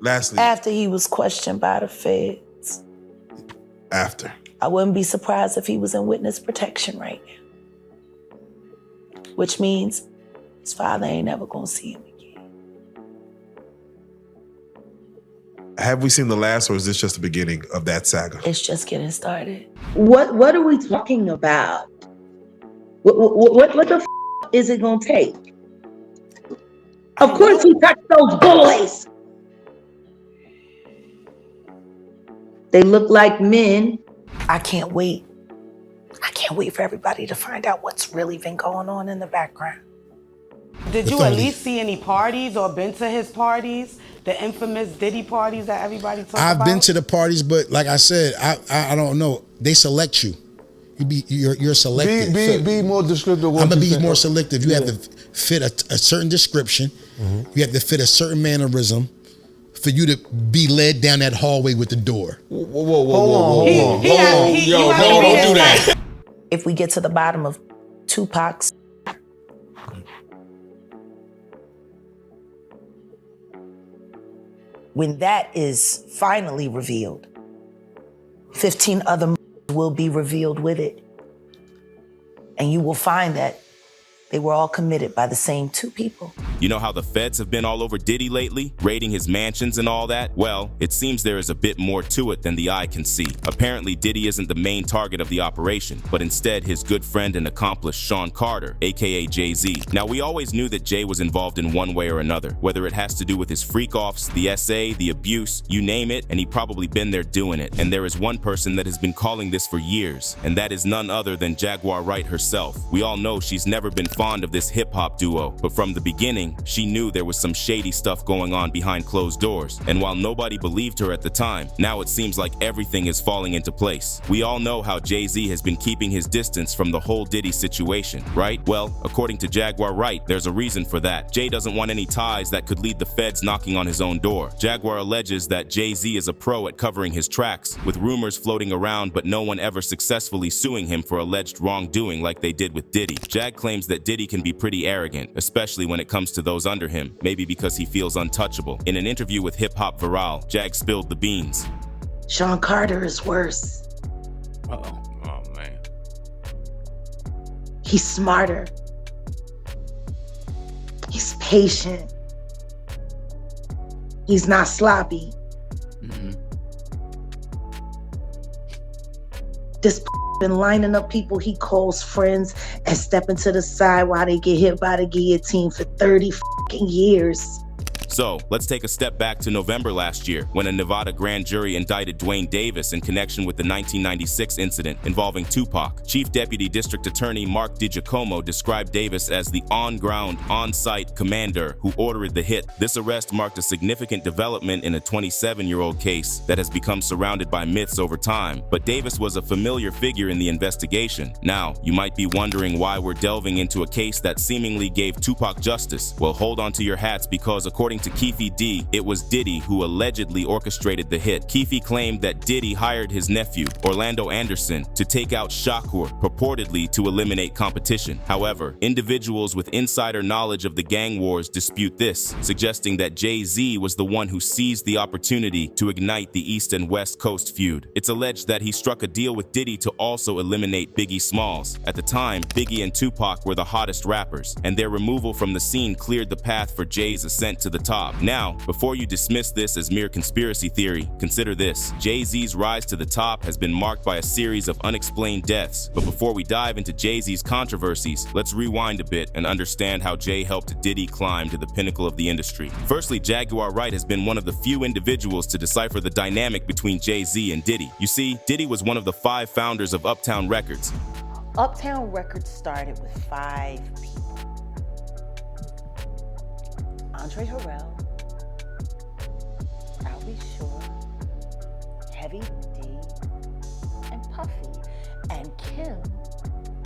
Lastly. After he was questioned by the feds. After. I wouldn't be surprised if he was in witness protection right now. Which means his father ain't ever gonna see him again. Have we seen the last, or is this just the beginning of that saga? It's just getting started. What are we talking about? What the f is it gonna take? Of course he touched those boys. They look like men. I can't wait. I can't wait for everybody to find out what's really been going on in the background. Did you at least see any parties or been to his parties? The infamous Diddy parties that everybody talks about? I've been to the parties, but like I said, I don't know. They select you. You're selected. Be more descriptive. I'm gonna be more selective. You have to fit a certain description. You have to fit a certain mannerism for you to be led down that hallway with the door. Hold on. Yo, no, don't do that. If we get to the bottom of Tupac's, when that is finally revealed, 15 other will be revealed with it. And you will find that they were all committed by the same two people. You know how the feds have been all over Diddy lately, raiding his mansions and all that? Well, it seems there is a bit more to it than the eye can see. Apparently, Diddy isn't the main target of the operation, but instead his good friend and accomplice Sean Carter, aka Jay-Z. Now, we always knew that Jay was involved in one way or another, whether it has to do with his freak-offs, the SA, the abuse, you name it, and he probably been there doing it. And there is one person that has been calling this for years, and that is none other than Jaguar Wright herself. We all know she's never been fond of this hip-hop duo, but from the beginning, she knew there was some shady stuff going on behind closed doors. And while nobody believed her at the time, now it seems like everything is falling into place. We all know how Jay-Z has been keeping his distance from the whole Diddy situation, right? Well, according to Jaguar Wright, there's a reason for that. Jay doesn't want any ties that could lead the feds knocking on his own door. Jaguar alleges that Jay-Z is a pro at covering his tracks, with rumors floating around but no one ever successfully suing him for alleged wrongdoing like they did with Diddy. Jag claims that Diddy can be pretty arrogant, especially when it comes to those under him, maybe because he feels untouchable. In an interview with Hip Hop Viral, Jag spilled the beans. Sean Carter is worse. Uh-oh. Oh, man. He's smarter. He's patient. He's not sloppy. This been lining up people he calls friends and stepping to the side while they get hit by the guillotine for 30 years. So, let's take a step back to November last year, when a Nevada grand jury indicted Dwayne Davis in connection with the 1996 incident involving Tupac. Chief Deputy District Attorney Mark DiGiacomo described Davis as the on-ground, on-site commander who ordered the hit. This arrest marked a significant development in a 27-year-old case that has become surrounded by myths over time, but Davis was a familiar figure in the investigation. Now, you might be wondering why we're delving into a case that seemingly gave Tupac justice. Well, hold on to your hats, because according to Keefe D, it was Diddy who allegedly orchestrated the hit. Keefe claimed that Diddy hired his nephew, Orlando Anderson, to take out Shakur, purportedly to eliminate competition. However, individuals with insider knowledge of the gang wars dispute this, suggesting that Jay-Z was the one who seized the opportunity to ignite the East and West Coast feud. It's alleged that he struck a deal with Diddy to also eliminate Biggie Smalls. At the time, Biggie and Tupac were the hottest rappers, and their removal from the scene cleared the path for Jay's ascent to the top. Now, before you dismiss this as mere conspiracy theory, consider this. Jay-Z's rise to the top has been marked by a series of unexplained deaths. But before we dive into Jay-Z's controversies, let's rewind a bit and understand how Jay helped Diddy climb to the pinnacle of the industry. Firstly, Jaguar Wright has been one of the few individuals to decipher the dynamic between Jay-Z and Diddy. You see, Diddy was one of the 5 founders of Uptown Records. Uptown Records started with 5 people. Andre Harrell, Albie Shore, Heavy D, and Puffy. And Kim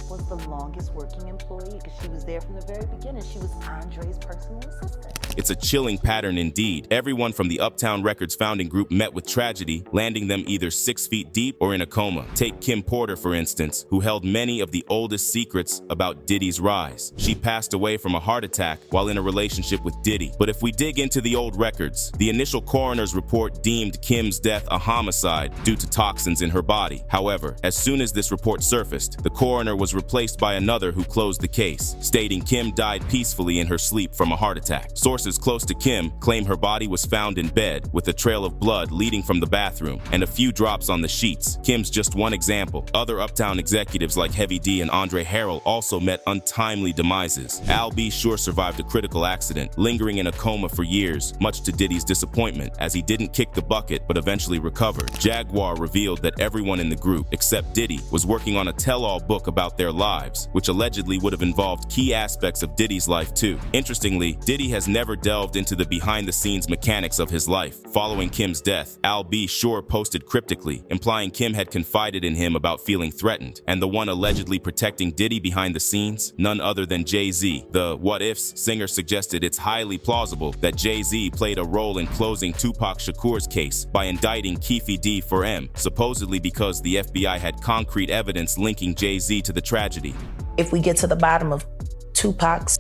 was the longest working employee because she was there from the very beginning. She was Andre's personal assistant. It's a chilling pattern indeed. Everyone from the Uptown Records founding group met with tragedy, landing them either 6 feet deep or in a coma. Take Kim Porter, for instance, who held many of the oldest secrets about Diddy's rise. She passed away from a heart attack while in a relationship with Diddy. But if we dig into the old records, the initial coroner's report deemed Kim's death a homicide due to toxins in her body. However, as soon as this report surfaced, the coroner was replaced by another who closed the case, stating Kim died peacefully in her sleep from a heart attack. Sources close to Kim claim her body was found in bed with a trail of blood leading from the bathroom and a few drops on the sheets. Kim's just one example. Other Uptown executives like Heavy D and Andre Harrell also met untimely demises. Al B. Sure survived a critical accident, lingering in a coma for years, much to Diddy's disappointment, as he didn't kick the bucket but eventually recovered. Jaguar revealed that everyone in the group, except Diddy, was working on a tell-all book about their lives, which allegedly would have involved key aspects of Diddy's life too. Interestingly, Diddy has never delved into the behind-the-scenes mechanics of his life. Following Kim's death, Al B. Sure posted cryptically, implying Kim had confided in him about feeling threatened, and the one allegedly protecting Diddy behind the scenes, none other than Jay-Z. The What Ifs singer suggested it's highly plausible that Jay-Z played a role in closing Tupac Shakur's case by indicting Keffe D for M, supposedly because the FBI had concrete evidence linking Jay-Z to the tragedy. If we get to the bottom of Tupac's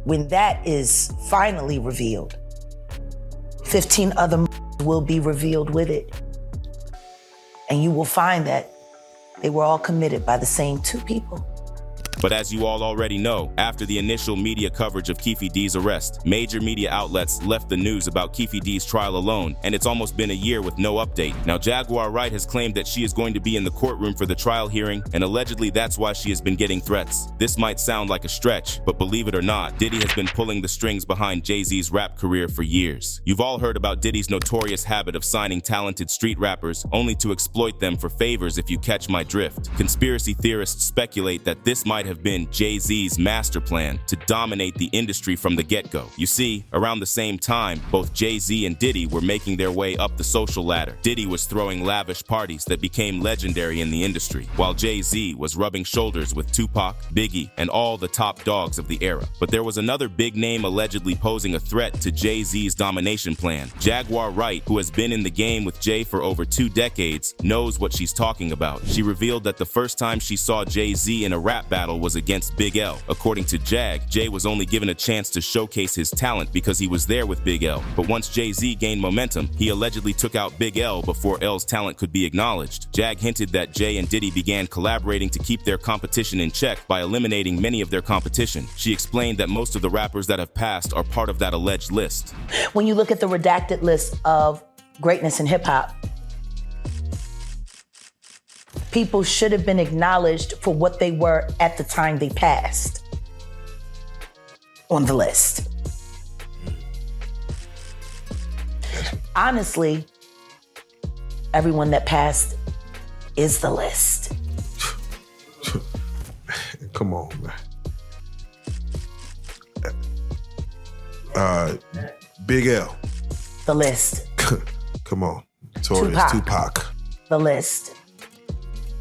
when that is finally revealed, 15 other will be revealed with it. And you will find that they were all committed by the same 2 people. But as you all already know, after the initial media coverage of Keffe D's arrest, major media outlets left the news about Keffe D's trial alone, and it's almost been a year with no update. Now, Jaguar Wright has claimed that she is going to be in the courtroom for the trial hearing, and allegedly that's why she has been getting threats. This might sound like a stretch, but believe it or not, Diddy has been pulling the strings behind Jay-Z's rap career for years. You've all heard about Diddy's notorious habit of signing talented street rappers only to exploit them for favors, if you catch my drift. Conspiracy theorists speculate that this might have been Jay-Z's master plan to dominate the industry from the get-go. You see, around the same time, both Jay-Z and Diddy were making their way up the social ladder. Diddy was throwing lavish parties that became legendary in the industry, while Jay-Z was rubbing shoulders with Tupac, Biggie, and all the top dogs of the era. But there was another big name allegedly posing a threat to Jay-Z's domination plan. Jaguar Wright, who has been in the game with Jay for over 2 decades, knows what she's talking about. She revealed that the first time she saw Jay-Z in a rap battle was against Big L. According to Jag, Jay was only given a chance to showcase his talent because he was there with Big L. But once Jay-Z gained momentum, he allegedly took out Big L before L's talent could be acknowledged. Jag hinted that Jay and Diddy began collaborating to keep their competition in check by eliminating many of their competition. She explained that most of the rappers that have passed are part of that alleged list. When you look at the redacted list of greatness in hip-hop, people should have been acknowledged for what they were at the time they passed on the list. Honestly, everyone that passed is the list. Come on, man. Big L. The list. Come on. Notorious Tupac. The list.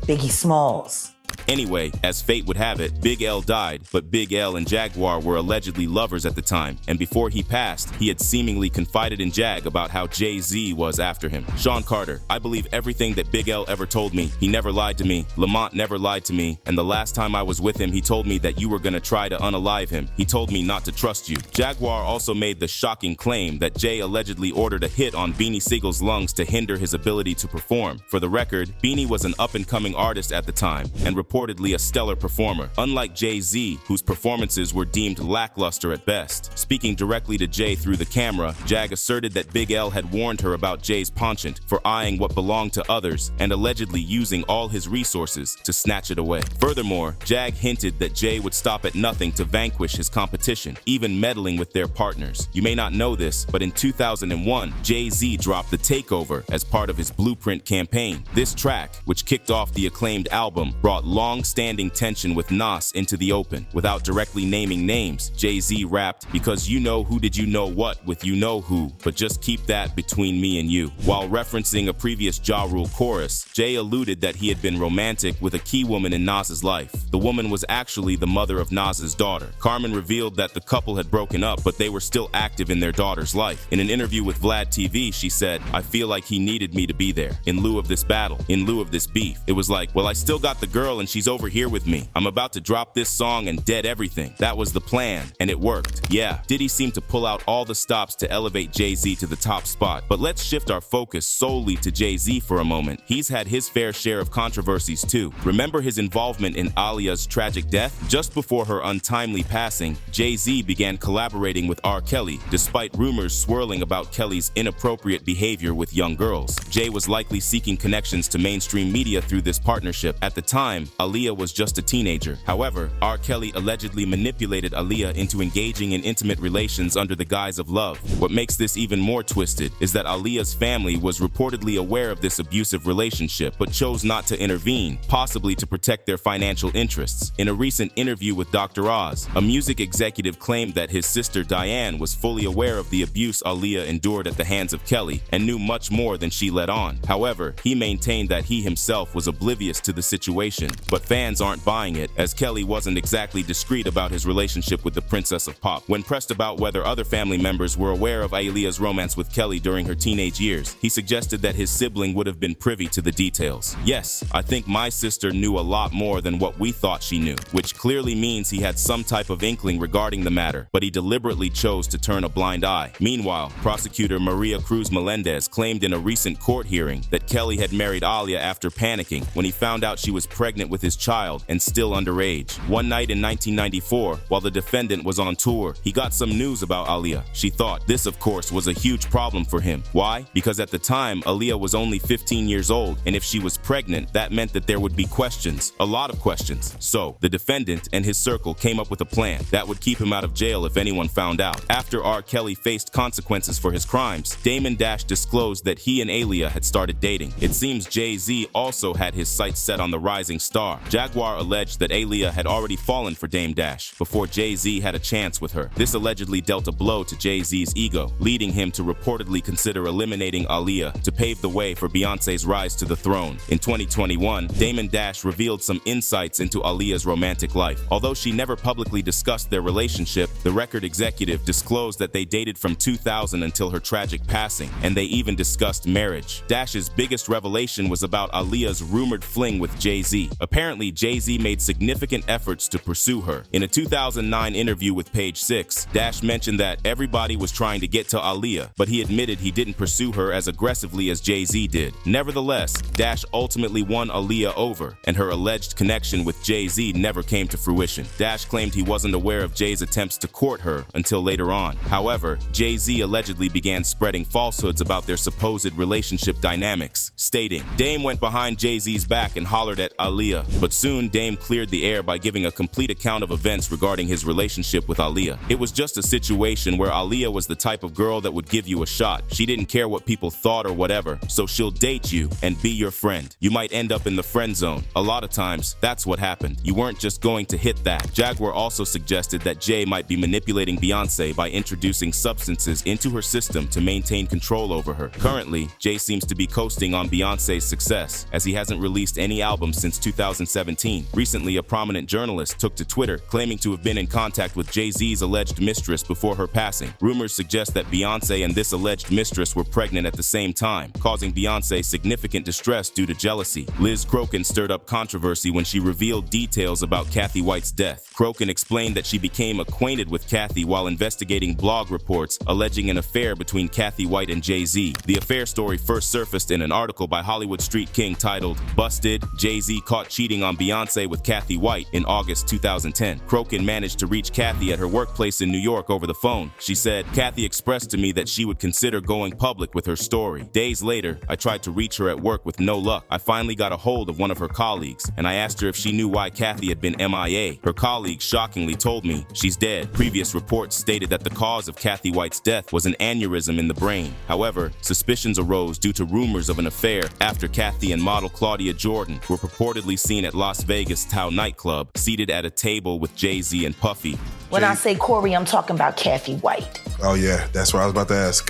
Biggie Smalls. Anyway, as fate would have it, Big L died, but Big L and Jaguar were allegedly lovers at the time, and before he passed, he had seemingly confided in Jag about how Jay-Z was after him. Sean Carter, I believe everything that Big L ever told me. He never lied to me. Lamont never lied to me, and the last time I was with him, he told me that you were gonna try to unalive him. He told me not to trust you. Jaguar also made the shocking claim that Jay allegedly ordered a hit on Beanie Sigel's lungs to hinder his ability to perform. For the record, Beanie was an up-and-coming artist at the time, and reportedly a stellar performer, unlike Jay-Z, whose performances were deemed lackluster at best. Speaking directly to Jay through the camera, Jag asserted that Big L had warned her about Jay's penchant for eyeing what belonged to others and allegedly using all his resources to snatch it away. Furthermore, Jag hinted that Jay would stop at nothing to vanquish his competition, even meddling with their partners. You may not know this, but in 2001, Jay-Z dropped The Takeover as part of his Blueprint campaign. This track, which kicked off the acclaimed album, brought long long-standing tension with Nas into the open. Without directly naming names, Jay-Z rapped, "Because you know who did you know what with you know who, but just keep that between me and you." While referencing a previous Ja Rule chorus, Jay alluded that he had been romantic with a key woman in Nas's life. The woman was actually the mother of Nas's daughter. Carmen revealed that the couple had broken up, but they were still active in their daughter's life. In an interview with Vlad TV, she said, "I feel like he needed me to be there. In lieu of this battle, in lieu of this beef. It was like, well, I still got the girl and she's over here with me. I'm about to drop this song and dead everything. That was the plan, and it worked." Yeah, Diddy seemed to pull out all the stops to elevate Jay-Z to the top spot. But let's shift our focus solely to Jay-Z for a moment. He's had his fair share of controversies too. Remember his involvement in Aaliyah's tragic death? Just before her untimely passing, Jay-Z began collaborating with R. Kelly, despite rumors swirling about Kelly's inappropriate behavior with young girls. Jay was likely seeking connections to mainstream media through this partnership. At the time, Aaliyah was just a teenager. However, R. Kelly allegedly manipulated Aaliyah into engaging in intimate relations under the guise of love. What makes this even more twisted is that Aaliyah's family was reportedly aware of this abusive relationship, but chose not to intervene, possibly to protect their financial interests. In a recent interview with Dr. Oz, a music executive claimed that his sister Diane was fully aware of the abuse Aaliyah endured at the hands of Kelly and knew much more than she let on. However, he maintained that he himself was oblivious to the situation, but fans aren't buying it, as Kelly wasn't exactly discreet about his relationship with the Princess of Pop. When pressed about whether other family members were aware of Aaliyah's romance with Kelly during her teenage years, he suggested that his sibling would have been privy to the details. "Yes, I think my sister knew a lot more than what we thought she knew," which clearly means he had some type of inkling regarding the matter, but he deliberately chose to turn a blind eye. Meanwhile, prosecutor Maria Cruz Melendez claimed in a recent court hearing that Kelly had married Aaliyah after panicking when he found out she was pregnant with his child and still underage. One night in 1994, while the defendant was on tour, he got some news about Aaliyah. She thought this, of course, was a huge problem for him. Why? Because at the time, Aaliyah was only 15 years old, and if she was pregnant, that meant that there would be questions, a lot of questions. So, the defendant and his circle came up with a plan that would keep him out of jail if anyone found out. After R. Kelly faced consequences for his crimes, Damon Dash disclosed that he and Aaliyah had started dating. It seems Jay-Z also had his sights set on the rising star. Jaguar alleged that Aaliyah had already fallen for Dame Dash before Jay-Z had a chance with her. This allegedly dealt a blow to Jay-Z's ego, leading him to reportedly consider eliminating Aaliyah to pave the way for Beyoncé's rise to the throne. In 2021, Damon Dash revealed some insights into Aaliyah's romantic life. Although she never publicly discussed their relationship, the record executive disclosed that they dated from 2000 until her tragic passing, and they even discussed marriage. Dash's biggest revelation was about Aaliyah's rumored fling with Jay-Z. Apparently, Jay-Z made significant efforts to pursue her. In a 2009 interview with Page Six, Dash mentioned that everybody was trying to get to Aaliyah, but he admitted he didn't pursue her as aggressively as Jay-Z did. Nevertheless, Dash ultimately won Aaliyah over, and her alleged connection with Jay-Z never came to fruition. Dash claimed he wasn't aware of Jay's attempts to court her until later on. However, Jay-Z allegedly began spreading falsehoods about their supposed relationship dynamics, stating, "Dame went behind Jay-Z's back and hollered at Aaliyah," but soon Dame cleared the air by giving a complete account of events regarding his relationship with Aaliyah. "It was just a situation where Aaliyah was the type of girl that would give you a shot. She didn't care what people thought or whatever, so she'll date you and be your friend. You might end up in the friend zone. A lot of times, that's what happened. You weren't just going to hit that." Jaguar also suggested that Jay might be manipulating Beyoncé by introducing substances into her system to maintain control over her. Currently, Jay seems to be coasting on Beyoncé's success, as he hasn't released any albums since 2017. Recently, a prominent journalist took to Twitter, claiming to have been in contact with Jay-Z's alleged mistress before her passing. Rumors suggest that Beyoncé and this alleged mistress were pregnant at the same time, causing Beyoncé significant distress due to jealousy. Liz Crokin stirred up controversy when she revealed details about Kathy White's death. Crokin explained that she became acquainted with Kathy while investigating blog reports alleging an affair between Kathy White and Jay-Z. The affair story first surfaced in an article by Hollywood Street King titled, "Busted, Jay-Z Caught Cheating on Beyoncé with Kathy White" in August 2010. Crokin managed to reach Kathy at her workplace in New York over the phone. She said, "Kathy expressed to me that she would consider going public with her story. Days later, I tried to reach her at work with no luck. I finally got a hold of one of her colleagues, and I asked her if she knew why Kathy had been MIA. Her colleague shockingly told me she's dead." Previous reports stated that the cause of Kathy White's death was an aneurysm in the brain. However, suspicions arose due to rumors of an affair after Kathy and model Claudia Jordan were purportedly seen seen at Las Vegas Tao nightclub, seated at a table with Jay-Z and Puffy. When I say Corey, I'm talking about Kathy White. Oh yeah, that's what I was about to ask.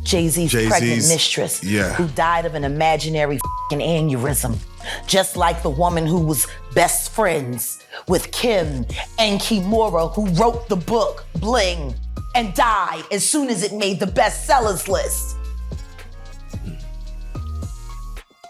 Jay-Z's pregnant mistress, yeah, who died of an imaginary aneurysm, just like the woman who was best friends with Kim and Kimura, who wrote the book Bling and died as soon as it made the bestsellers list.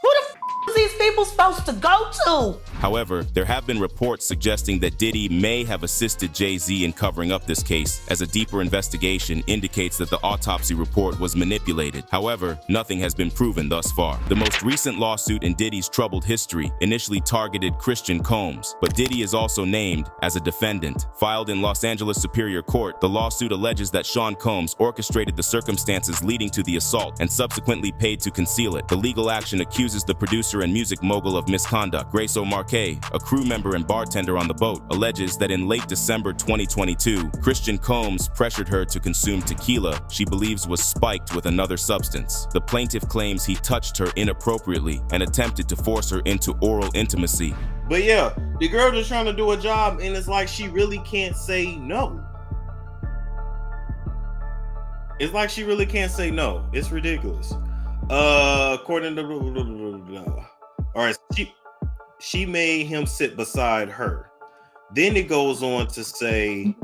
Who the is these people supposed to go to? However, there have been reports suggesting that Diddy may have assisted Jay-Z in covering up this case, as a deeper investigation indicates that the autopsy report was manipulated. However, nothing has been proven thus far. The most recent lawsuit in Diddy's troubled history initially targeted Christian Combs, but Diddy is also named as a defendant. Filed in Los Angeles Superior Court, the lawsuit alleges that Sean Combs orchestrated the circumstances leading to the assault and subsequently paid to conceal it. The legal action accuses the producer and music mogul of misconduct. Grace O'Marquez, a crew member and bartender on the boat, alleges that in late December 2022, Christian Combs pressured her to consume tequila she believes was spiked with another substance. The plaintiff claims he touched her inappropriately and attempted to force her into oral intimacy. But yeah, the girl just trying to do a job, and it's like she really can't say no. It's like she really can't say no. It's ridiculous. According to all right, she made him sit beside her. Then it goes on to say,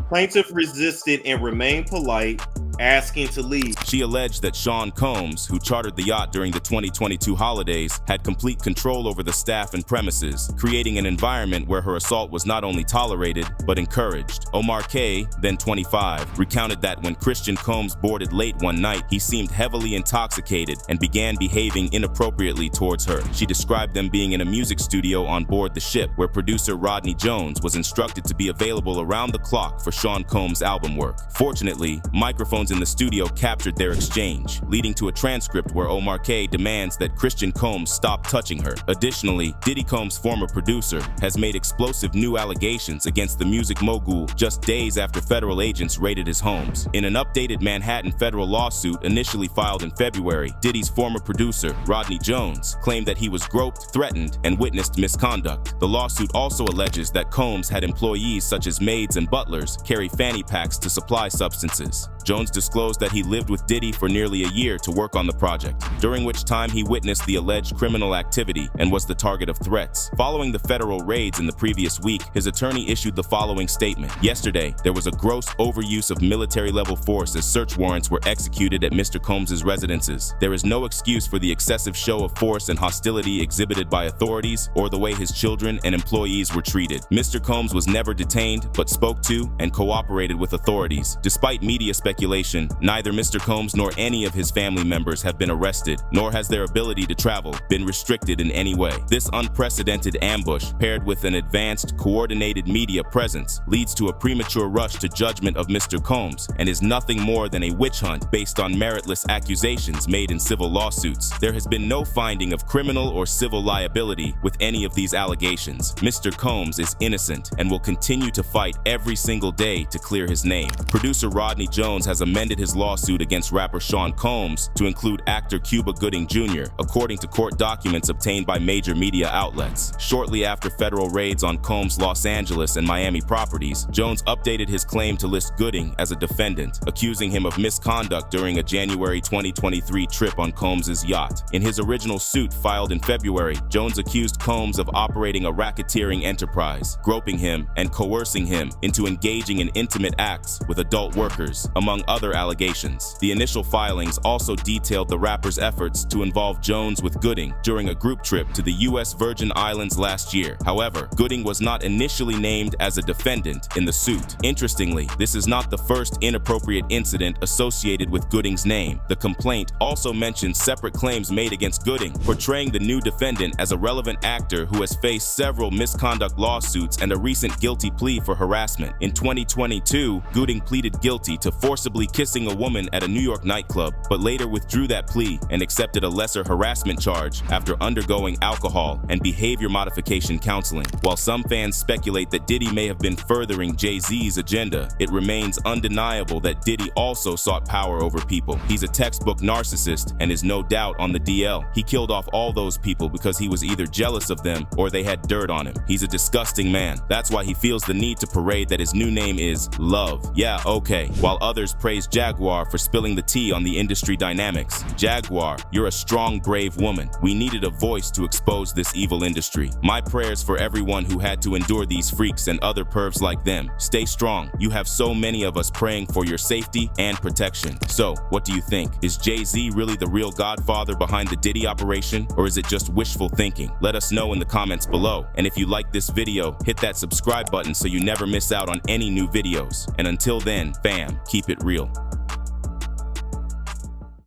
plaintiff resisted and remained polite, asking to leave. She alleged that Sean Combs, who chartered the yacht during the 2022 holidays, had complete control over the staff and premises, creating an environment where her assault was not only tolerated, but encouraged. Omar K., then 25, recounted that when Christian Combs boarded late one night, he seemed heavily intoxicated and began behaving inappropriately towards her. She described them being in a music studio on board the ship, where producer Rodney Jones was instructed to be available around the clock for Sean Combs' album work. Fortunately, microphones in the studio captured their exchange, leading to a transcript where Omar K. demands that Christian Combs stop touching her. Additionally, Diddy Combs' former producer has made explosive new allegations against the music mogul just days after federal agents raided his homes. In an updated Manhattan federal lawsuit initially filed in February, Diddy's former producer, Rodney Jones, claimed that he was groped, threatened, and witnessed misconduct. The lawsuit also alleges that Combs had employees such as maids and butlers carry fanny packs to supply substances. Jones disclosed that he lived with Diddy for nearly a year to work on the project, during which time he witnessed the alleged criminal activity and was the target of threats. Following the federal raids in the previous week, his attorney issued the following statement. Yesterday, there was a gross overuse of military-level force as search warrants were executed at Mr. Combs' residences. There is no excuse for the excessive show of force and hostility exhibited by authorities or the way his children and employees were treated. Mr. Combs was never detained, but spoke to and cooperated with authorities. Despite media speculation, neither Mr. Combs nor any of his family members have been arrested, nor has their ability to travel been restricted in any way. This unprecedented ambush, paired with an advanced, coordinated media presence, leads to a premature rush to judgment of Mr. Combs and is nothing more than a witch hunt based on meritless accusations made in civil lawsuits. There has been no finding of criminal or civil liability with any of these allegations. Mr. Combs is innocent and will continue to fight every single day to clear his name. Producer Rodney Jones has amended his lawsuit against rapper Sean Combs to include actor Cuba Gooding Jr., according to court documents obtained by major media outlets. Shortly after federal raids on Combs' Los Angeles and Miami properties, Jones updated his claim to list Gooding as a defendant, accusing him of misconduct during a January 2023 trip on Combs' yacht. In his original suit filed in February, Jones accused Combs of operating a racketeering enterprise, groping him and coercing him into engaging in intimate acts with adult workers, among other allegations. The initial filings also detailed the rapper's efforts to involve Jones with Gooding during a group trip to the U.S. Virgin Islands last year. However, Gooding was not initially named as a defendant in the suit. Interestingly, this is not the first inappropriate incident associated with Gooding's name. The complaint also mentions separate claims made against Gooding, portraying the new defendant as a relevant actor who has faced several misconduct lawsuits and a recent guilty plea for harassment. In 2022, Gooding pleaded guilty to forcibly kissing a woman at a New York nightclub, but later withdrew that plea and accepted a lesser harassment charge after undergoing alcohol and behavior modification counseling. While some fans speculate that Diddy may have been furthering Jay-Z's agenda, it remains undeniable that Diddy also sought power over people. He's a textbook narcissist and is no doubt on the DL. He killed off all those people because he was either jealous of them or they had dirt on him. He's a disgusting man. That's why he feels the need to parade that his new name is Love. Yeah, okay. While others praise Jaguar for spilling the tea on the industry dynamics. Jaguar, you're a strong, brave woman. We needed a voice to expose this evil industry. My prayers for everyone who had to endure these freaks and other pervs like them. Stay strong. You have so many of us praying for your safety and protection. So, what do you think? Is Jay-Z really the real godfather behind the Diddy operation, or is it just wishful thinking? Let us know in the comments below. And if you like this video, hit that subscribe button so you never miss out on any new videos. And until then, fam, keep it real.